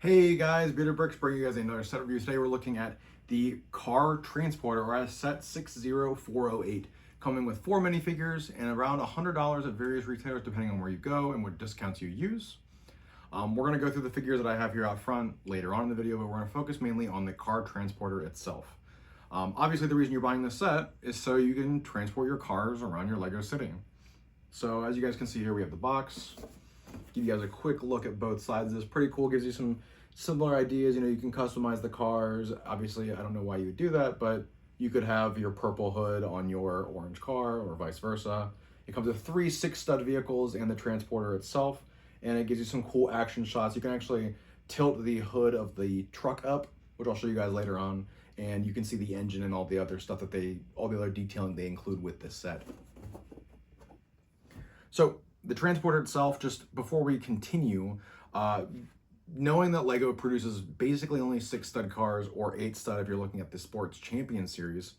Hey guys, Beater Bricks bringing you guys another set review. Today we're looking at the car transporter, or as set 60408, coming with 4 minifigures and around $100 at various retailers depending on where you go and what discounts you use. We're going to go through the figures that I have here out front later on in the video, but we're going to focus mainly on the car transporter itself. Obviously the reason you're buying this set is so you can transport your cars around your Lego city. So as you guys can see here, we have the box. Give you guys a quick look at both sides. This is pretty cool, gives you some similar ideas. You know, you can customize the cars. Obviously, I don't know why you would do that, but you could have your purple hood on your orange car or vice versa. It comes with 3 6-stud vehicles and the transporter itself, and it gives you some cool action shots. You can actually tilt the hood of the truck up, which I'll show you guys later on, and you can see the engine and all the other stuff that all the other detailing they include with this set. So the transporter itself, just before we continue, knowing that LEGO produces basically only 6-stud cars or 8-stud if you're looking at the Sports Champion series,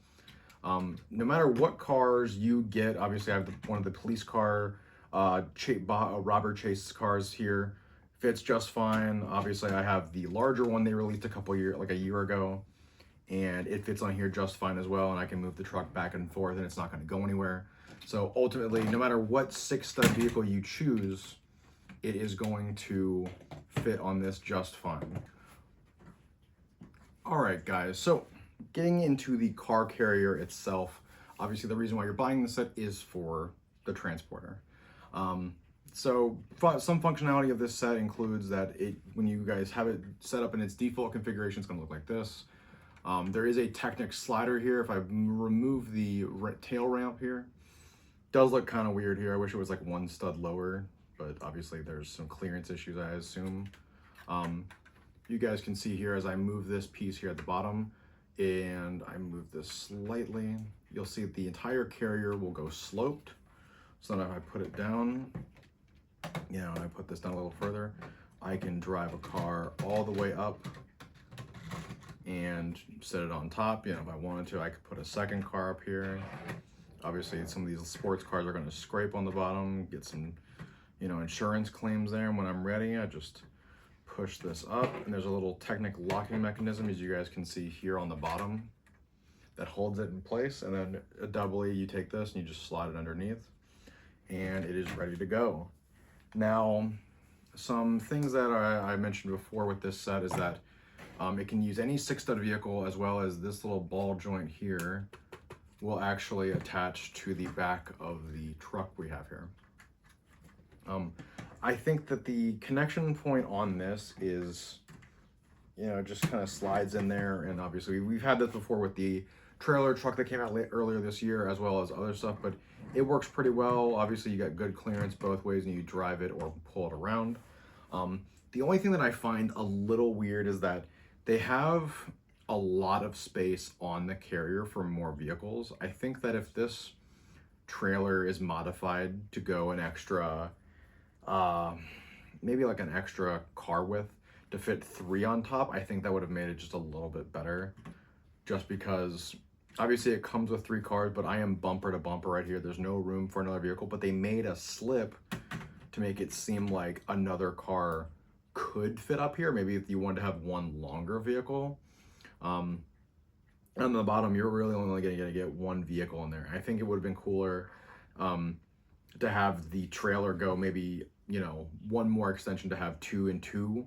no matter what cars you get, obviously I have one of the police car, Robert Chase's cars here, fits just fine. Obviously I have the larger one they released like a year ago, and it fits on here just fine as well, and I can move the truck back and forth and it's not going to go anywhere. So ultimately, no matter what 6-stud vehicle you choose, it is going to fit on this just fine. All right, guys, so getting into the car carrier itself, obviously the reason why you're buying the set is for the transporter. So some functionality of this set includes that when you guys have it set up in its default configuration, it's going to look like this. There is a Technic slider here. If I remove the tail ramp here, does look kind of weird here. I wish it was like 1 stud lower, but obviously there's some clearance issues, I assume. You guys can see here as I move this piece here at the bottom and I move this slightly, you'll see that the entire carrier will go sloped. So then if I put it down, and I put this down a little further, I can drive a car all the way up and set it on top. If I wanted to, I could put a second car up here. Obviously, some of these sports cars are going to scrape on the bottom, get some, insurance claims there. And when I'm ready, I just push this up, and there's a little Technic locking mechanism, as you guys can see here on the bottom, that holds it in place. And then doubly, you take this and you just slide it underneath, and it is ready to go. Now, some things that I mentioned before with this set is that it can use any 6-stud vehicle, as well as this little ball joint here will actually attach to the back of the truck we have here. I think that the connection point on this is, just kind of slides in there, and obviously we've had this before with the trailer truck that came out earlier this year, as well as other stuff, but it works pretty well. Obviously you got good clearance both ways and you drive it or pull it around. The only thing that I find a little weird is that they have a lot of space on the carrier for more vehicles. I think that if this trailer is modified to go an extra, maybe like an extra car width to fit 3 on top, I think that would have made it just a little bit better. Just because obviously it comes with 3 cars, but I am bumper to bumper right here. There's no room for another vehicle, but they made a slip to make it seem like another car could fit up here. Maybe if you wanted to have one longer vehicle. On the bottom, you're really only going to get 1 vehicle in there. I think it would have been cooler to have the trailer go maybe, 1 more extension to have 2 and 2.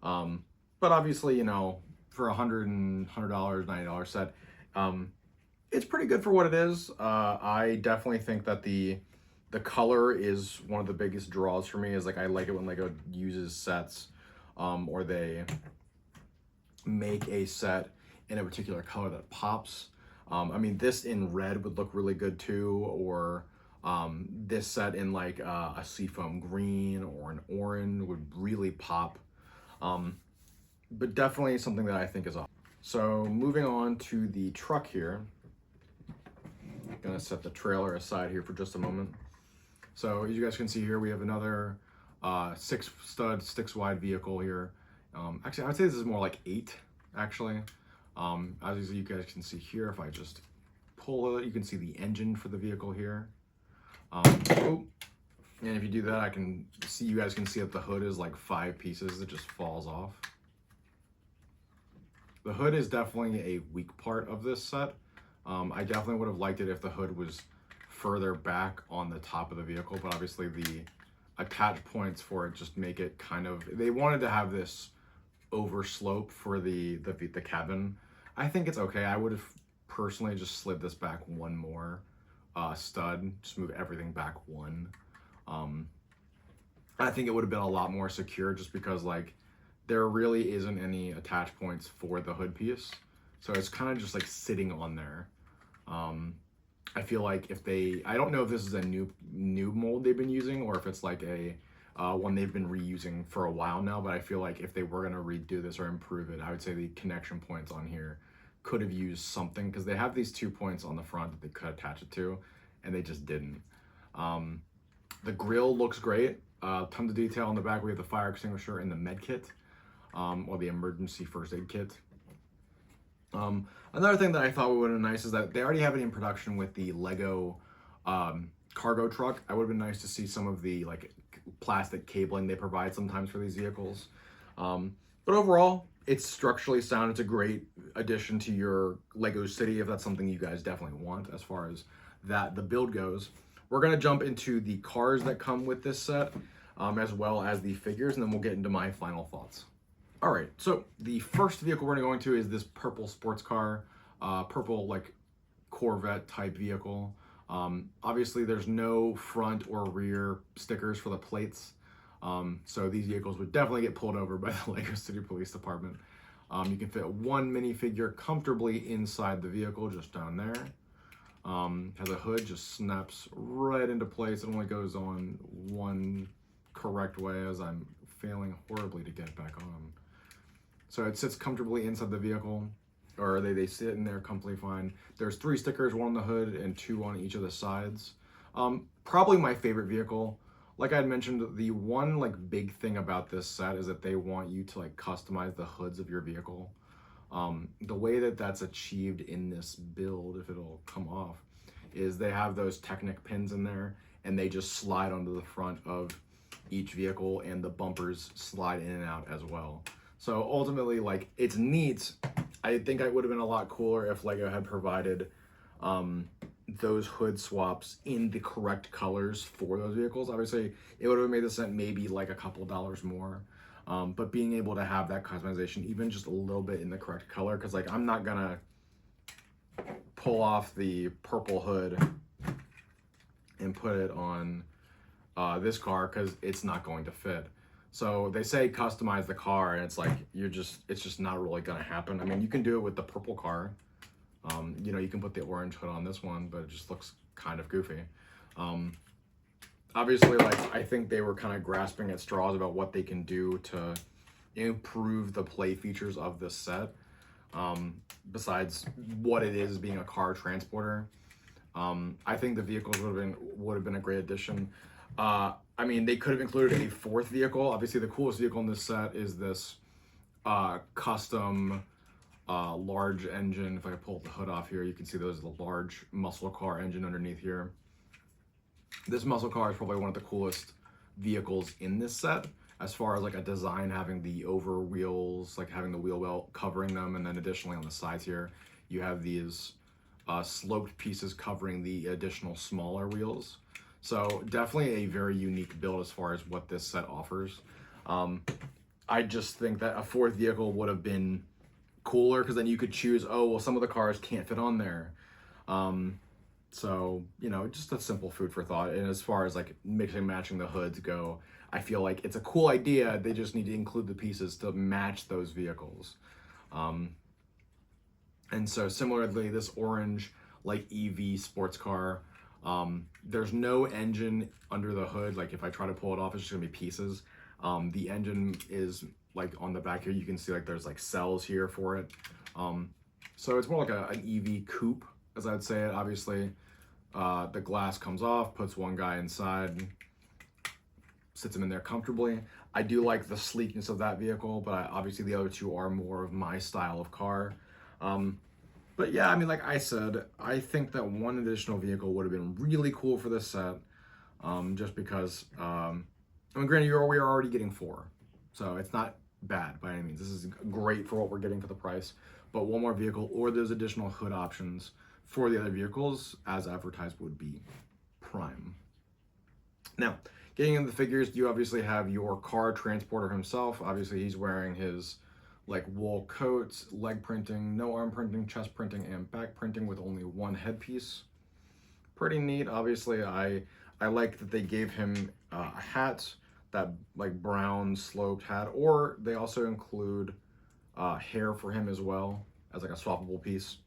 But obviously, for $100, $90 set, it's pretty good for what it is. I definitely think that the color is one of the biggest draws for me. Is like I like it when LEGO uses sets or they make a set in a particular color that pops. I mean, this in red would look really good too, or this set in like a seafoam green or an orange would really pop. But definitely something that I think is awesome. So moving on to the truck here, I'm gonna set the trailer aside here for just a moment. So as you guys can see here, we have another 6-stud, 6-wide vehicle here. Actually, I would say this is more like 8, actually. As you guys can see here, if I just pull it, you can see the engine for the vehicle here. And if you do that, you guys can see that the hood is like 5 pieces. It just falls off. The hood is definitely a weak part of this set. I definitely would have liked it if the hood was further back on the top of the vehicle, but obviously the attach points for it just make it kind of, they wanted to have this over slope for the cabin. I think it's okay. I would have personally just slid this back one more stud, just move everything back one. I think it would have been a lot more secure just because like there really isn't any attach points for the hood piece. So it's kind of just like sitting on there. I feel like if they, I don't know if this is a new mold they've been using or if it's like a one they've been reusing for a while now, but I feel like if they were gonna redo this or improve it, I would say the connection points on here could have used something because they have these 2 points on the front that they could attach it to, and they just didn't. The grill looks great. Tons of detail on the back. We have the fire extinguisher and the med kit, or the emergency first aid kit. Another thing that I thought would have been nice is that they already have it in production with the Lego cargo truck. I would have been nice to see some of the like plastic cabling they provide sometimes for these vehicles. But overall, it's structurally sound. It's a great addition to your Lego city if that's something you guys definitely want as far as that the build goes. We're gonna jump into the cars that come with this set, as well as the figures, and then we'll get into my final thoughts. All right, so the first vehicle we're gonna go into is this purple sports car, purple like Corvette type vehicle. Obviously there's no front or rear stickers for the plates. So these vehicles would definitely get pulled over by the Lego City Police Department. You can fit one minifigure comfortably inside the vehicle, just down there. Has a hood, just snaps right into place. It only goes on one correct way as I'm failing horribly to get back on. So it sits comfortably inside the vehicle, or they sit in there comfortably fine. There's 3 stickers, 1 on the hood and 2 on each of the sides. Probably my favorite vehicle. Like I had mentioned, the one like big thing about this set is that they want you to like customize the hoods of your vehicle. The way that that's achieved in this build, if it'll come off, is they have those Technic pins in there and they just slide onto the front of each vehicle and the bumpers slide in and out as well. So ultimately, like, it's neat. I think it would have been a lot cooler if Lego had provided those hood swaps in the correct colors for those vehicles. Obviously, it would have made the set maybe like a couple dollars more. But being able to have that customization, even just a little bit in the correct color, because like I'm not gonna pull off the purple hood and put it on this car because it's not going to fit. So they say customize the car, and it's like it's just not really gonna happen. I mean, you can do it with the purple car. You know, you can put the orange hood on this one, but it just looks kind of goofy. Obviously, like, I think they were kind of grasping at straws about what they can do to improve the play features of this set, besides what it is being a car transporter. I think the vehicles would have been a great addition. I mean, they could have included a 4th vehicle. Obviously, the coolest vehicle in this set is this custom large engine. If I pull the hood off here, you can see there's the large muscle car engine underneath here. This muscle car is probably one of the coolest vehicles in this set, as far as like a design, having the over wheels, like having the wheel well covering them, and then additionally on the sides here, you have these sloped pieces covering the additional smaller wheels. So definitely a very unique build as far as what this set offers. I just think that a 4th vehicle would have been cooler, because then you could choose, oh, well, some of the cars can't fit on there. So, you know, just a simple food for thought. And as far as like mixing and matching the hoods go, I feel like it's a cool idea. They just need to include the pieces to match those vehicles. And so similarly, this orange like EV sports car, there's no engine under the hood. Like if I try to pull it off, it's just gonna be pieces. The engine is like on the back here. You can see like there's like cells here for it. So it's more like an EV coupe, as I'd say it. Obviously, the glass comes off, puts one guy inside, sits him in there comfortably. I do like the sleekness of that vehicle, but obviously the other 2 are more of my style of car. But yeah, I mean, like I said, I think that one additional vehicle would have been really cool for this set, just because, I mean, granted, we are already getting 4, so it's not bad by any means. This is great for what we're getting for the price, but one more vehicle or those additional hood options for the other vehicles as advertised would be prime. Now, getting into the figures, you obviously have your car transporter himself. Obviously, he's wearing his like wool coats, leg printing, no arm printing, chest printing, and back printing with only one headpiece. Pretty neat. Obviously, I like that they gave him a hat, that like brown sloped hat, or they also include hair for him as well as like a swappable piece.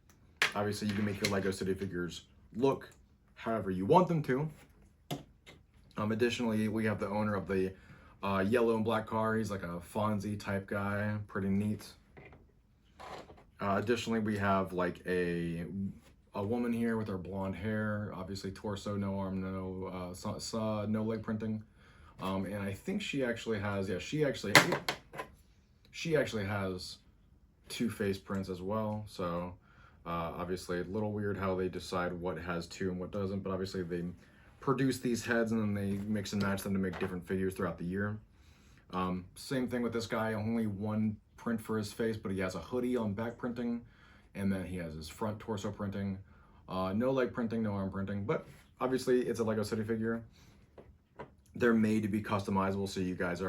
Obviously, you can make your Lego City figures look however you want them to. Additionally, we have the owner of the yellow and black car. He's like a Fonzie type guy, pretty neat. Additionally, we have like a woman here with her blonde hair, obviously torso, no arm, no leg printing. And I think she actually has, she actually has two face prints as well. So obviously a little weird how they decide what has two and what doesn't, but obviously they produce these heads and then they mix and match them to make different figures throughout the year. Same thing with this guy, only one print for his face, but he has a hoodie on back printing, and then he has his front torso printing. No leg printing, no arm printing, but obviously it's a Lego City figure. They're made to be customizable, so you guys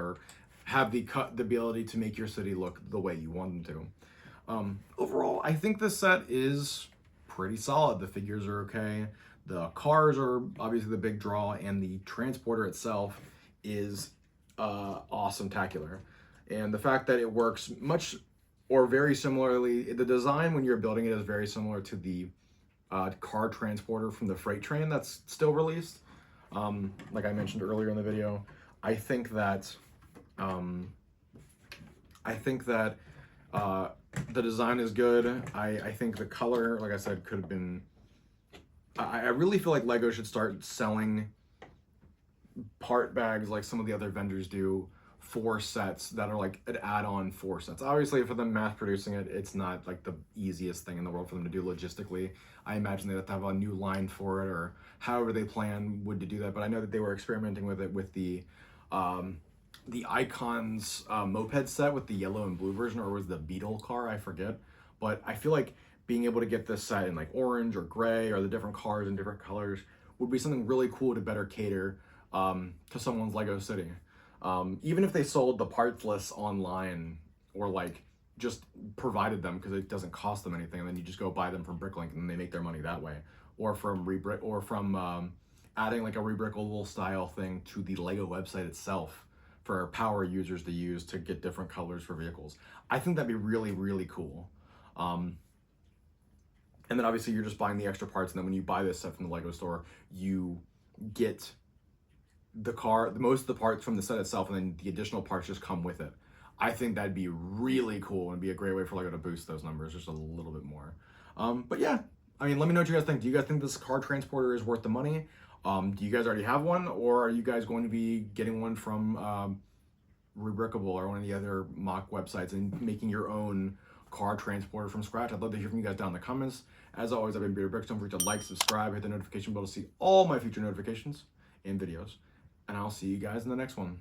have the ability to make your city look the way you want them to. Overall, I think this set is pretty solid. The figures are okay. The cars are obviously the big draw, and the transporter itself is awesome-tacular. And the fact that it works much or very similarly, the design when you're building it is very similar to the car transporter from the freight train that's still released. Like I mentioned earlier in the video, I think that the design is good. I think the color, like I said, could have been. I really feel like Lego should start selling part bags like some of the other vendors do for sets that are like an add-on for sets. Obviously, for them mass producing it, it's not like the easiest thing in the world for them to do logistically. I imagine they have to have a new line for it, or however they plan would to do that. But I know that they were experimenting with it with the Icons moped set with the yellow and blue version, or was the Beetle car? I forget. But I feel like being able to get this set in like orange or gray, or the different cars in different colors, would be something really cool to better cater to someone's Lego City. Even if they sold the parts list online, or like just provided them because it doesn't cost them anything, and then you just go buy them from Bricklink and they make their money that way, or from adding like a rebrickable style thing to the Lego website itself for power users to use to get different colors for vehicles. I think that'd be really, really cool. And then obviously you're just buying the extra parts, and then when you buy this set from the Lego store, you get most of the parts from the set itself, and then the additional parts just come with it. I think that'd be really cool and be a great way for Lego to boost those numbers just a little bit more. But yeah, I mean, let me know what you guys think. Do you guys think this car transporter is worth the money? Do you guys already have one, or are you guys going to be getting one from Rebrickable or one of the other mock websites and making your own car transporter from scratch? I'd love to hear from you guys down in the comments. As always, I've been Bearded Bricks. Don't forget to like, subscribe, hit the notification bell to see all my future notifications and videos. And I'll see you guys in the next one.